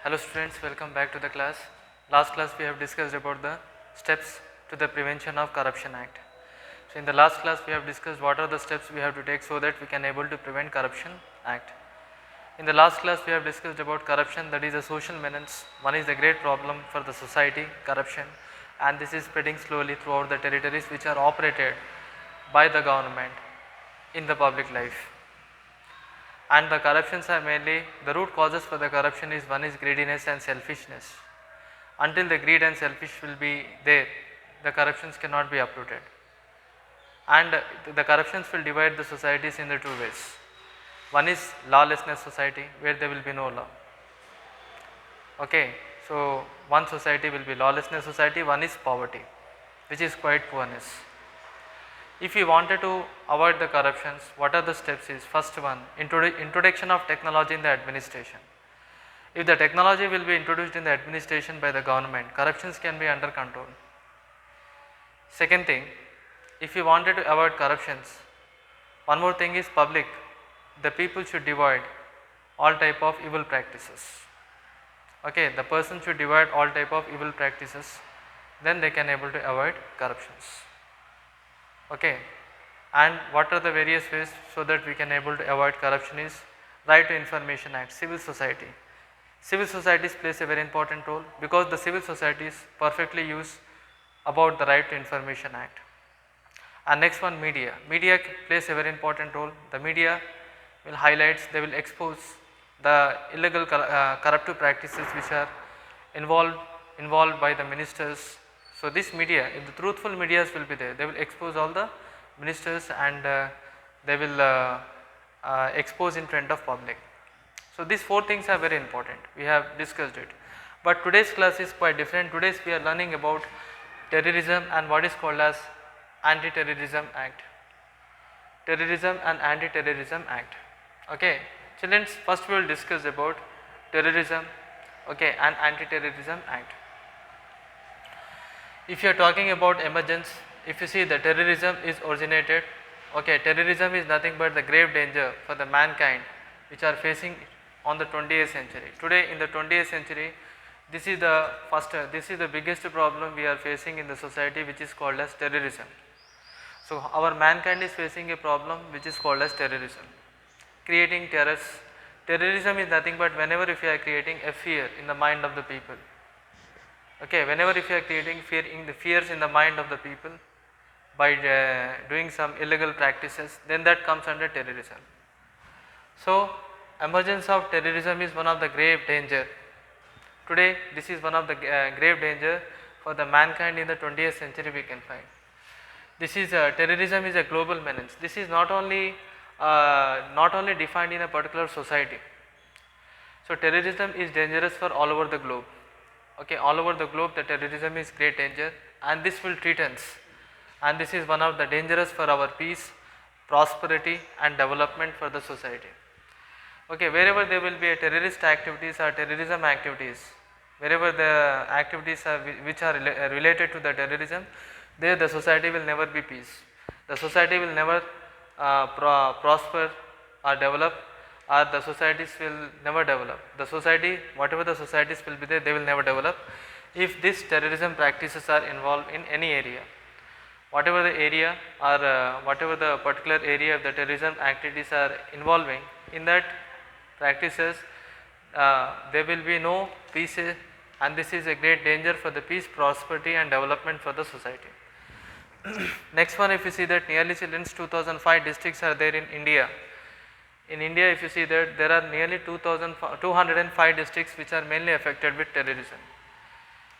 Hello students, welcome back to the class. Last class we have discussed about the steps to the Prevention of Corruption Act. So in the last class we have discussed what are the steps we have to take so that we can able to prevent corruption act. In the last class we have discussed about corruption, that is a social menace. One is the great problem for the society, corruption, and this is spreading slowly throughout the territories which are operated by the government in the public life. And the corruptions are mainly, the root causes for the corruption is, one is greediness and selfishness. Until the greed and selfish will be there, the corruptions cannot be uprooted. And the corruptions will divide the societies in the two ways. One is lawlessness society, where there will be no law. Okay, so one society will be lawlessness society, one is poverty, which is quite poorness. If we wanted to avoid the corruptions, what are the steps is, first one, introduction of technology in the administration. If the technology will be introduced in the administration by the government, corruptions can be under control. Second thing, if you wanted to avoid corruptions, one more thing is public, the people should divide all type of evil practices. Okay, the person should divide all type of evil practices, then they can able to avoid corruptions. Okay, and what are the various ways so that we can able to avoid corruption is, Right to Information Act, civil society. Civil societies plays a very important role because the civil societies perfectly use about the Right to Information Act. And next one, media. Media plays a very important role. The media will highlight, they will expose the illegal corruptive practices which are involved by the ministers. So this media, if the truthful medias will be there, they will expose all the ministers and they will expose in front of public. So these four things are very important, we have discussed it. But today's class is quite different. Today's we are learning about terrorism and what is called as Anti-Terrorism Act. Terrorism and Anti-Terrorism Act. Okay, children, first we will discuss about terrorism, okay, and Anti-Terrorism Act. If you are talking about emergence, if you see the terrorism is originated, okay, terrorism is nothing but the grave danger for the mankind which are facing on the 20th century. Today in the 20th century, this is the biggest problem we are facing in the society, which is called as terrorism. So our mankind is facing a problem which is called as terrorism, creating terrors. Terrorism is nothing but whenever if you are creating a fear in the mind of the people. Okay, whenever if you are creating fears in the mind of the people by doing some illegal practices, then that comes under terrorism. So emergence of terrorism is one of the grave danger. Today this is one of the grave danger for the mankind in the 20th century we can find. This is terrorism is a global menace. This is not only defined in a particular society. So terrorism is dangerous for all over the globe. Okay, all over the globe the terrorism is great danger, and this will threaten us, and this is one of the dangerous for our peace, prosperity and development for the society. Okay, wherever there will be a terrorist activities or terrorism activities, wherever the activities are which are related to the terrorism, there the society will never be peace. The society will never prosper or develop, or the societies will never develop. The society, whatever the societies will be there, they will never develop if these terrorism practices are involved in any area. Whatever the area or whatever the particular area of the terrorism activities are involving in that practices, there will be no peace, and this is a great danger for the peace, prosperity and development for the society. Next one, if you see that nearly children's 2005 districts are there in India. In India, if you see that there are nearly 205 districts which are mainly affected with terrorism.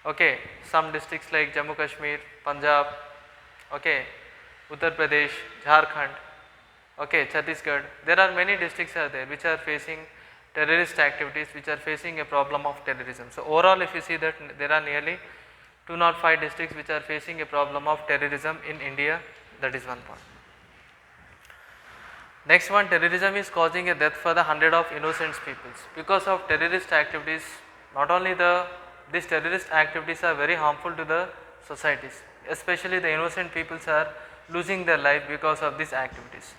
Okay, some districts like Jammu Kashmir, Punjab, okay, Uttar Pradesh, Jharkhand, okay, Chhattisgarh, there are many districts are there which are facing terrorist activities, which are facing a problem of terrorism. So overall if you see that there are nearly 205 districts which are facing a problem of terrorism in India, that is one point. Next one, terrorism is causing a death for the hundred of innocent peoples. Because of terrorist activities, not only these terrorist activities are very harmful to the societies, especially the innocent peoples are losing their life because of these activities.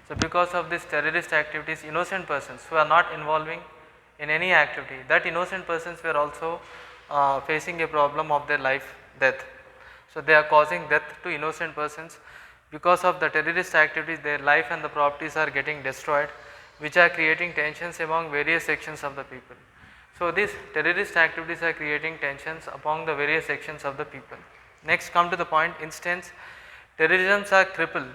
So because of these terrorist activities, innocent persons who are not involving in any activity, that innocent persons were also facing a problem of their life death. So they are causing death to innocent persons. Because of the terrorist activities, their life and the properties are getting destroyed, which are creating tensions among various sections of the people. So these terrorist activities are creating tensions among the various sections of the people. Next, come to the point, instance, terrorisms are crippled,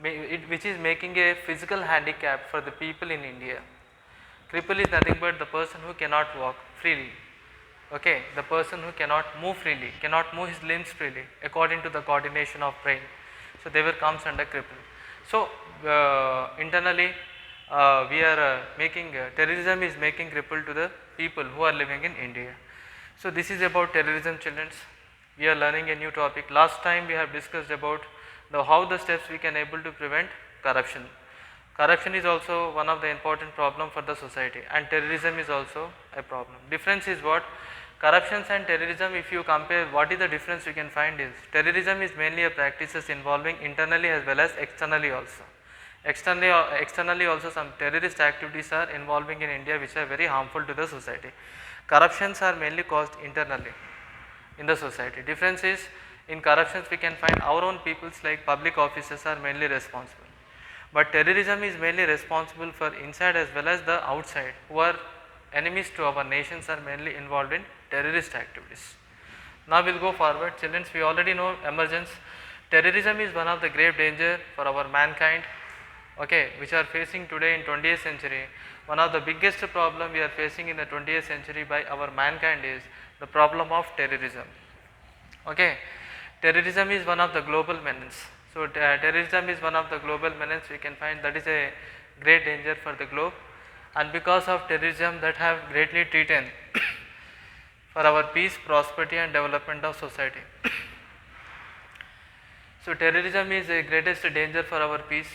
which is making a physical handicap for the people in India. Cripple is nothing but the person who cannot walk freely. Okay, the person who cannot move freely, cannot move his limbs freely according to the coordination of brain. So they will comes under cripple. So internally we are making terrorism is making cripple to the people who are living in India. So this is about terrorism, children. We are learning a new topic. Last time we have discussed about how the steps we can able to prevent corruption. Corruption is also one of the important problem for the society, and terrorism is also a problem. Difference is what? Corruptions and terrorism, if you compare, what is the difference we can find is, terrorism is mainly a practices involving internally as well as externally also. Externally also some terrorist activities are involving in India which are very harmful to the society. Corruptions are mainly caused internally in the society. Difference is, in corruptions we can find our own peoples like public officers are mainly responsible. But terrorism is mainly responsible for inside as well as the outside, who are enemies to our nations are mainly involved in terrorist activities. Now we will go forward. Children, we already know emergence. Terrorism is one of the grave danger for our mankind, okay, which are facing today in 20th century. One of the biggest problem we are facing in the 20th century by our mankind is the problem of terrorism. Okay, terrorism is one of the global menace. So terrorism is one of the global menace we can find, that is a great danger for the globe, and because of terrorism that have greatly threatened for our peace, prosperity and development of society. So terrorism is the greatest danger for our peace,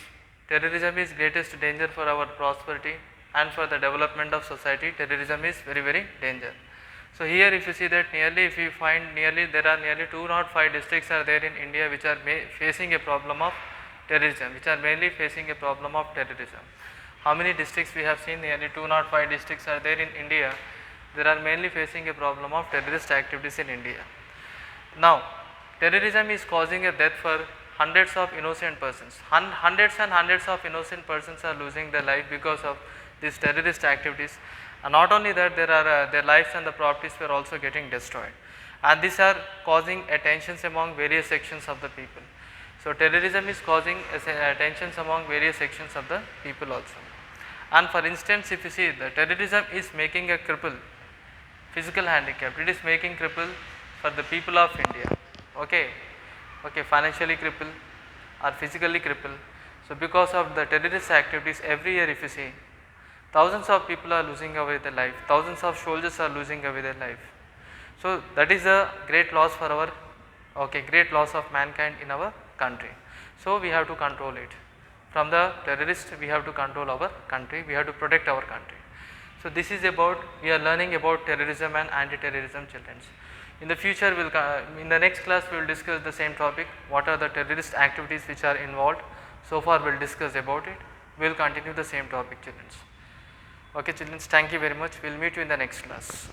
terrorism is greatest danger for our prosperity and for the development of society. Terrorism is very, very danger. So here if you see that if you find there are nearly 205 districts are there in India which are facing a problem of terrorism, which are mainly facing a problem of terrorism. How many districts we have seen? Nearly 205 districts are there in India. They are mainly facing a problem of terrorist activities in India. Now terrorism is causing a death for hundreds of innocent persons. Hundreds and hundreds of innocent persons are losing their life because of these terrorist activities. And not only that, there are their lives and the properties were also getting destroyed, and these are causing tensions among various sections of the people. So terrorism is causing tensions among various sections of the people also. And for instance, if you see, the terrorism is making a cripple, physical handicap, it is making cripple for the people of India, okay, financially cripple or physically cripple. So because of the terrorist activities, every year if you see, thousands of people are losing away their life, thousands of soldiers are losing away their life. So that is a great loss for our, great loss of mankind in our country. So we have to control it. From the terrorists we have to control our country, we have to protect our country. So this is about, we are learning about terrorism and anti-terrorism, children. In the future, in the next class we will discuss the same topic, what are the terrorist activities which are involved. So far we will discuss about it, we will continue the same topic, children. Okay children, thank you very much, we will meet you in the next class.